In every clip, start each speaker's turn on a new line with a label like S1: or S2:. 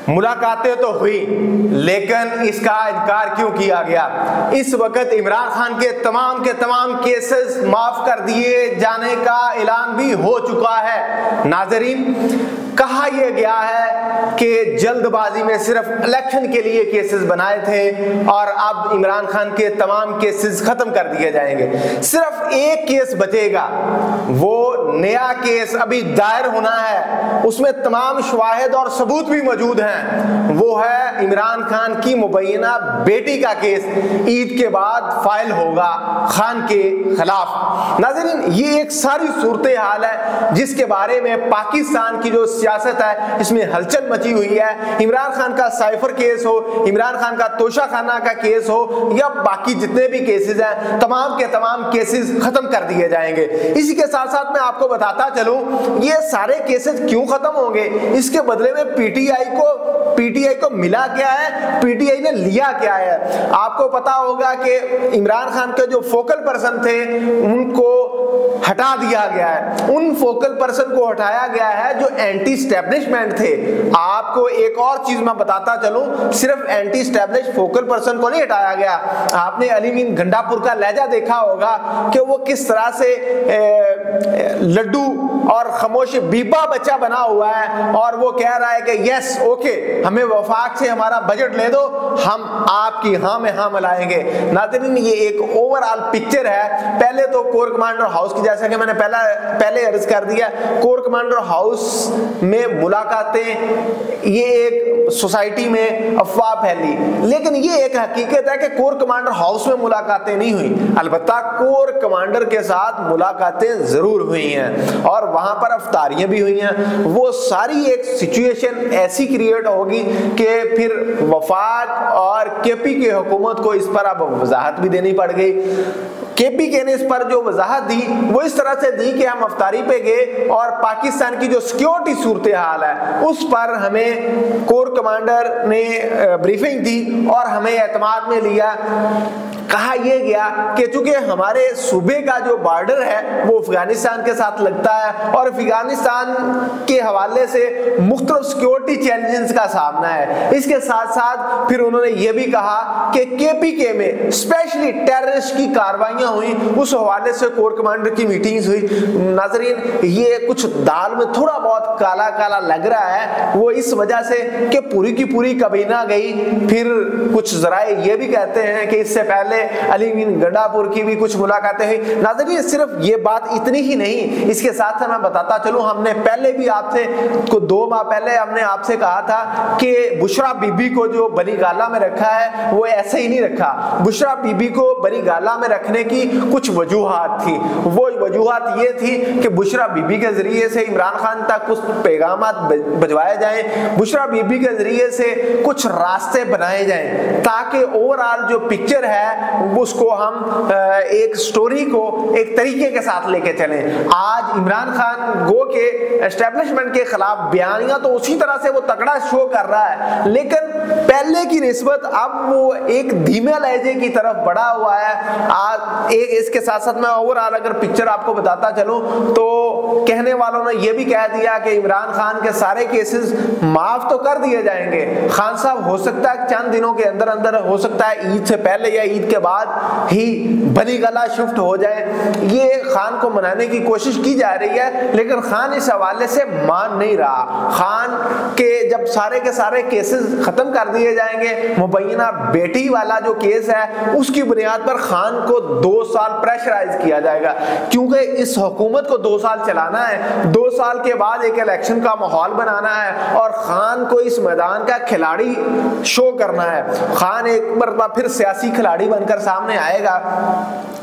S1: मुलाकातें तो हुई, लेकिन इसका इनकार क्यों किया गया? इस वक्त इमरान खान के तमाम केसेस माफ कर दिए जाने का ऐलान भी हो चुका है। नाजरीन, कहा यह गया है कि जल्दबाजी में सिर्फ इलेक्शन के लिए केसेस बनाए थे और अब इमरान खान के तमाम केसेस खत्म कर दिए जाएंगे। सिर्फ एक केस बचेगा, वो नया केस अभी दायर होना है, उसमें तमाम शवाहिद और सबूत भी मौजूद हैं। वो है इमरान खान की मुबैना बेटी का केस, ईद के बाद फाइल होगा खान के खिलाफ। नाज़रीन, ये एक सारी सूरत हाल है जिसके बारे में पाकिस्तान की जो सियासत है इसमें हलचल मची हुई है। इमरान खान का साइफर केस हो, इमरान खान का तोशा खाना का केस हो या बाकी जितने भी केसेस हैं, तमाम के तमाम केसेस खत्म कर दिए जाएंगे। इसी के साथ साथ मैं आपको बताता चलूं, ये सारे केसेस क्यों खत्म होंगे, इसके बदले में पीटीआई को मिला क्या है, पीटीआई ने लिया क्या है। आपको पता होगा कि इमरान खान के जो फोकल पर्सन थे उनको हटा दिया गया है। उन फोकल पर्सन को हटाया गया है जो एंटी स्टैब्लिशमेंट थे। आपको एक और चीज मैं बताता चलूं, सिर्फ एंटी स्टैब्लिश फोकल पर्सन को नहीं हटाया गया। आपने अली मीन गंडापुर का लहजा देखा होगा कि वो किस तरह से लड्डू और खामोश बीबा बच्चा बना हुआ है और वो कह रहा है कि यस ओके, हमें वफाक से हमारा बजट ले दो, हम आपकी हाँ में हाँ मिलाएंगे। नाज़रीन, ये एक ओवरऑल पिक्चर है। पहले तो कोर कमांडर हाउस की, जैसा कि मैंने पहले अर्ज कर दिया, कोर कमांडर हाउस में मुलाकातें ये एक सोसाइटी में अफवाह फैली, लेकिन ये एक हकीकत है कि कोर कमांडर हाउस में मुलाकातें नहीं हुई। अलबत्ता कोर कमांडर के साथ मुलाकातें जरूर हुई हैं और वहां पर अफ्तारियां भी हुई हैं। वो सारी एक सिचुएशन ऐसी क्रिएट होगी कि फिर वफाक और केपी की हुकूमत को इस पर अब वजाहत भी देनी पड़ गई। केपीके ने इस पर जो वजाहत दी वो इस तरह से दी कि हम अफ्तारी पे गए और पाकिस्तान की जो सिक्योरिटी सूरत हाल है उस पर हमें कोर कमांडर ने ब्रीफिंग दी और हमें एतमाद में लिया। कहा यह गया कि चूंकि हमारे सूबे का जो बॉर्डर है वो अफगानिस्तान के साथ लगता है और अफगानिस्तान के हवाले से मुख्तलिफ सिक्योरिटी चैलेंजेस का सामना है। इसके साथ साथ फिर उन्होंने ये भी कहा कि केपीके में स्पेशली टेररिस्ट की कार्रवाइयां हुई, उस हवाले से कोर कमांडर की मीटिंग्स हुई। नाजरीन, ये कुछ दाल में थोड़ा बहुत काला काला लग रहा है, वो इस वजह से कि पूरी की पूरी काबीना गई। फिर कुछ जराए ये भी कहते हैं कि इससे पहले अली मीन गंडापुर की भी कुछ मुलाकातें हुई। नाज़रीन, सिर्फ ये बात इतनी ही नहीं, इसके साथ साथ मैं बताता चलूं, हमने पहले भी आपसे 2 माह पहले हमने आपसे कहा था कि बुशरा बीबी को जो बनी गाला में रखा है वो ऐसे ही नहीं रखा। बुशरा बीबी को बनी गाला में रखने की कुछ वजूहात थी। वो वजूहात ये थी कि बुशरा बीबी के जरिए से इमरान खान तक कुछ पैगामात भिजवाए जाएं, बुशरा बीबी के जरिए से कुछ रास्ते बनाए जाएं ताकि ओवरऑल जो पिक्चर है उसको हम एक स्टोरी को एक तरीके के साथ लेके चलें। आज इमरान खान गो के एस्टेब्लिशमेंट के खिलाफ बयानियां तो उसी तरह से वो तगड़ा शो कर रहा है, लेकिन पहले की निस्बत अब वो एक धीमे लहजे की तरफ बढ़ा हुआ है। आज इसके साथ साथ मैं ओवरऑल अगर पिक्चर आपको बताता चलूं तो कहने वालों ने यह भी कह दिया कि इमरान खान के सारे केसेस माफ तो कर दिए जाएंगे। खान साहब हो सकता है चंद दिनों के अंदर अंदर, हो सकता है ईद से पहले या ईद के बाद ही बनी गला शिफ्ट हो जाए। ये खान को मनाने की कोशिश की जा रही है, लेकिन खान इस हवाले से मान नहीं रहा। खान के जब सारे के सारे केसेस खत्म कर दिए जाएंगे, मुबैना बेटी वाला जो केस है उसकी बुनियाद पर खान को 2 साल प्रेशराइज किया जाएगा, क्योंकि इस हुकूमत को 2 साल चलाना है। 2 साल के बाद एक इलेक्शन का माहौल बनाना है और खान को इस मैदान का खिलाड़ी शो करना है। खान एक मरतबा फिर सियासी खिलाड़ी बनकर सामने आएगा।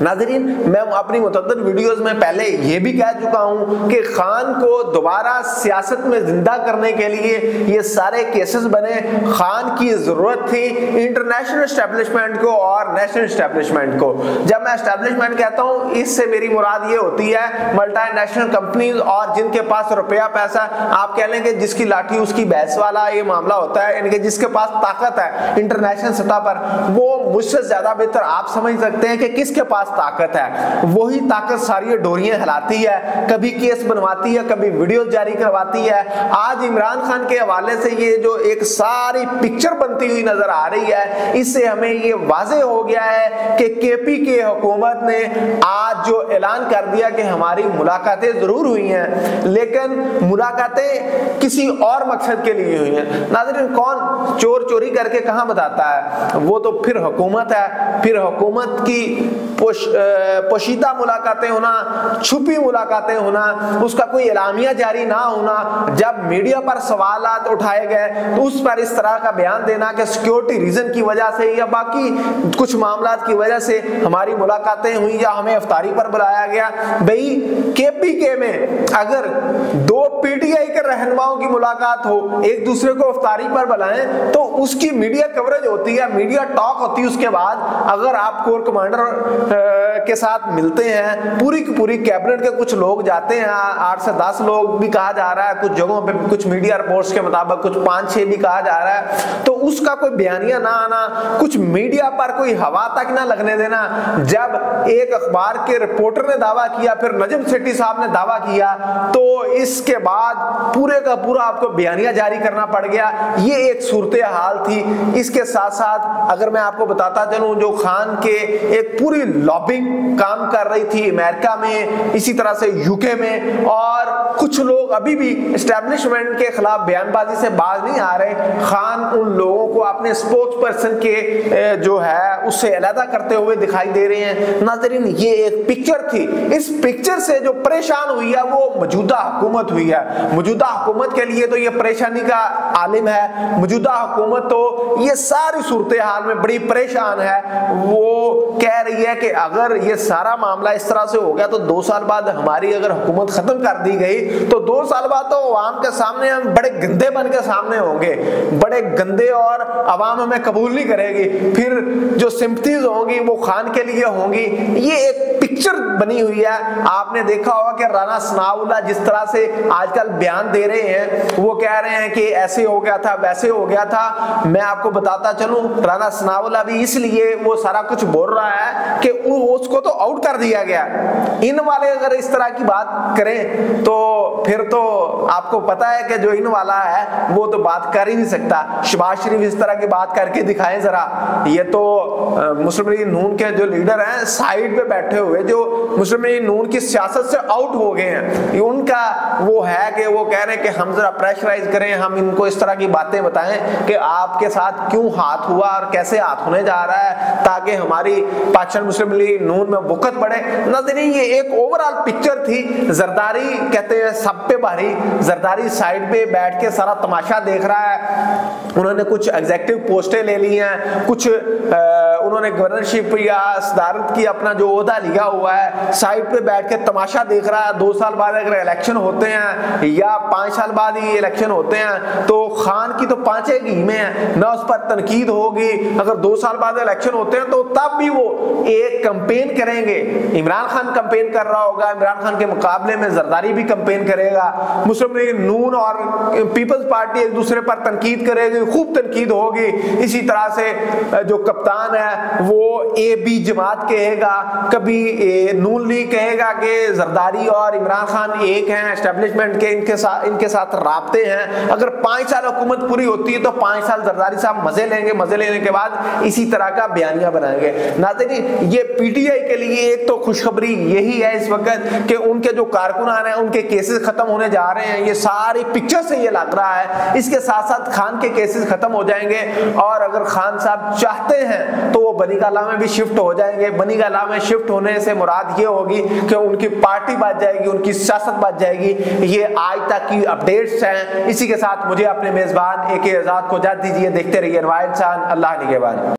S1: नाज़रीन, मैं अपनी मुतअद्दिद वीडियोस में पहले ये भी कह चुका हूं कि खान को दोबारा सियासत में जिंदा करने के लिए ये सारे केसेस बने। खान की जरूरत थी इंटरनेशनल एस्टेब्लिशमेंट को और नेशनल एस्टेब्लिशमेंट को। जब मैं एस्टेब्लिशमेंट कहता हूं, इससे मेरी मुराद ये होती है मल्टी नेशनल कंपनीज और जिनके पास रुपया पैसा, आप कह लेंगे जिसकी लाठी उसकी भैंस वाला ये मामला होता है, यानी कि जिसके पास ताकत है इंटरनेशनल सतह पर, वो मुझसे ज्यादा बेहतर आप समझ सकते हैं कि किसके पास ताकत है। वही ताकत सारी डोरियां हिलाती है, कभी केस बनवाती है, कभी वीडियो जारी करवाती है। आज इमरान खान के हवाले से ये जो एक सारी पिक्चर बनती हुई नजर आ रही है, इससे हमें ये वाज़ेह हो गया है कि केपी के हुकूमत ने आज जो ऐलान कर दिया कि हमारी मुलाकातें जरूर हुई हैं, लेकिन मुलाकातें किसी और मकसद के लिए हुई हैं। नाज़रीन, कौन चोर चोरी करके कहां बताता है? वो तो फिर हुकूमत है। फिर हुकूमत की पोशीदा मुलाकातें होना, छुपी मुलाकातें होना, उसका कोई एलामिया जारी ना होना, जब मीडिया पर सवालात उठाए गए तो उस पर इस तरह का बयान देना कि सिक्योरिटी रीजन की वजह से या बाकी कुछ मामलात की वजह से हमारी मुलाकातें हुई या हमें इफ्तारी पर बुलाया गया। भाई, केपीके में अगर दो पीटीआई के रहनुमाओं की मुलाकात हो, एक दूसरे को इफ्तारी पर बुलाएं, तो उसकी मीडिया कवरेज होती है, मीडिया टॉक होती है। उसके बाद अगर आप कोर कमांडर के साथ मिलते हैं, पूरी की पूरी कैबिनेट के कुछ लोग जाते हैं, 8 से 10 लोग भी कहा जा रहा है, कुछ जगहों पे कुछ मीडिया रिपोर्ट्स के मुताबिक कुछ 5-6 भी कहा जा रहा है, तो उसका कोई बयानिया ना आना, कुछ मीडिया पर कोई हवा तक ना लगने देना। जब एक अखबार के रिपोर्टर ने दावा किया, फिर नजम सेठी साहब ने दावा किया, तो इसके बाद पूरे का पूरा आपको बयानिया जारी करना पड़ गया। ये एक सूरत हाल थी। इसके साथ साथ अगर मैं आपको बताता चलूं, जो खान के एक पूरी लॉबिंग काम कर रही थी अमेरिका में, इसी तरह से यूके में, और कुछ लोग अभी भी एस्टेब्लिशमेंट के खिलाफ बयानबाजी से बाज नहीं आ रहे। खान उन लोगों को अपने स्पोक्स पर्सन के जो है उससे अलग करते हुए दिखाई दे रहे हैं। नाज़रीन, ये एक पिक्चर थी। इस पिक्चर से जो परेशान हुई है वो मौजूदा हुकूमत हुई है। मौजूदा हुकूमत के लिए तो ये परेशानी का आलिम है। मौजूदा हुकूमत तो ये सारी सूरत हाल में बड़ी परेशान है। वो कह रही है कि अगर ये सारा मामला इस तरह से हो गया तो 2 साल बाद हमारी अगर हुकूमत खत्म कर दी गई तो 2 साल बाद तो अवाम के सामने हम बड़े गंदे बन के सामने होंगे, बड़े गंदे, और अवाम हमें कबूल नहीं करेगी। फिर जो सिंपथीज होंगी वो खान के लिए होंगी। ये एक पिक्चर बनी हुई है। आपने देखा होगा कि राना सनाउल्लाह जिस तरह से आजकल बयान दे रहे हैं, वो कह रहे हैं कि ऐसे हो गया था, वैसे हो गया था। मैं आपको बताता चलूं, राना सनाउल्लाह भी इसलिए वो सारा कुछ बोल रहा है कि उसको तो आउट कर दिया गया। इन वाले अगर इस तरह की बात करें तो फिर तो आपको पता है कि जो इन वाला है वो तो बात कर ही नहीं सकता। शहबाज शरीफ इस तरह की बात करके दिखाएं जरा। ये तो मुस्लिम लीग नून के जो लीडर हैं साइड पे बैठे हुए, जो मुस्लिम लीग नून की सियासत से आउट हो गए हैं, उनका वो है कि वो कह रहे हैं कि हम जरा प्रेशराइज करें, हम इनको इस तरह की बातें बताएं कि आपके साथ क्यों हाथ हुआ और कैसे हाथ होने जा रहा है, ताकि हमारी पाकिस्तान मुस्लिम लीग नून में वक़्त बढ़े। नाज़रीन, ये एक ओवरऑल पिक्चर थी। जरदारी कहते हैं सब पे भारी। जरदारी साइड पे बैठ के सारा तमाशा देख रहा है। उन्होंने कुछ एग्जीक्यूटिव पोस्टें ले ली हैं, कुछ उन्होंने गवर्नरशिप या सदारत की अपना जो ओहदा लिया हुआ है, साइड पे बैठ के तमाशा देख रहा है। 2 साल बाद अगर इलेक्शन होते हैं या 5 साल बाद ही इलेक्शन होते हैं तो खान की तो 5 घी में है, ना उस पर तनकीद होगी। अगर 2 साल बाद इलेक्शन होते हैं तो तब भी वो एक कैंपेन करेंगे। इमरान खान कैंपेन कर रहा होगा, इमरान खान के मुकाबले में जरदारी भी कैंपेन करेगा। मुस्लिम लीग नून और पीपल्स पार्टी एक दूसरे पर तनकीद करेगी, खूब तनकीद होगी। इसी तरह से जो कप्तान है वो AB जमात कहेगा, कभी नून लीग कहेगा कि जरदारी और इमरान खान एक हैं, एस्टेब्लिशमेंट के इनके साथ राब्ते हैं। अगर 5 साल हुकूमत पूरी होती है तो 5 साल जरदारी साहब मजे लेंगे, मजे लेने के बाद इसी तरह का बयानिया बनाएंगे। नाज़रीन, ये PTI के लिए एक तो खुशखबरी यही है इस वक्त कि उनके जो कारकुनान हैं उनके केसेस खत्म होने जा रहे हैं। ये सारी पिक्चर से ये लग रहा है। इसके साथ साथ खान के केसेस खत्म हो जाएंगे, और अगर खान साहब चाहते हैं तो वो बनीगाला में भी शिफ्ट हो जाएंगे। बनीगाला में शिफ्ट होने से मुराद ये होगी कि उनकी पार्टी बच जाएगी, उनकी सियासत बच जाएगी। ये आज तक की अपडेट्स हैं। इसी के साथ मुझे अपने मेजबान AK आजाद को इजाजत दीजिए। देखते रहिए नवाइंसान। अल्लाह निगहबान।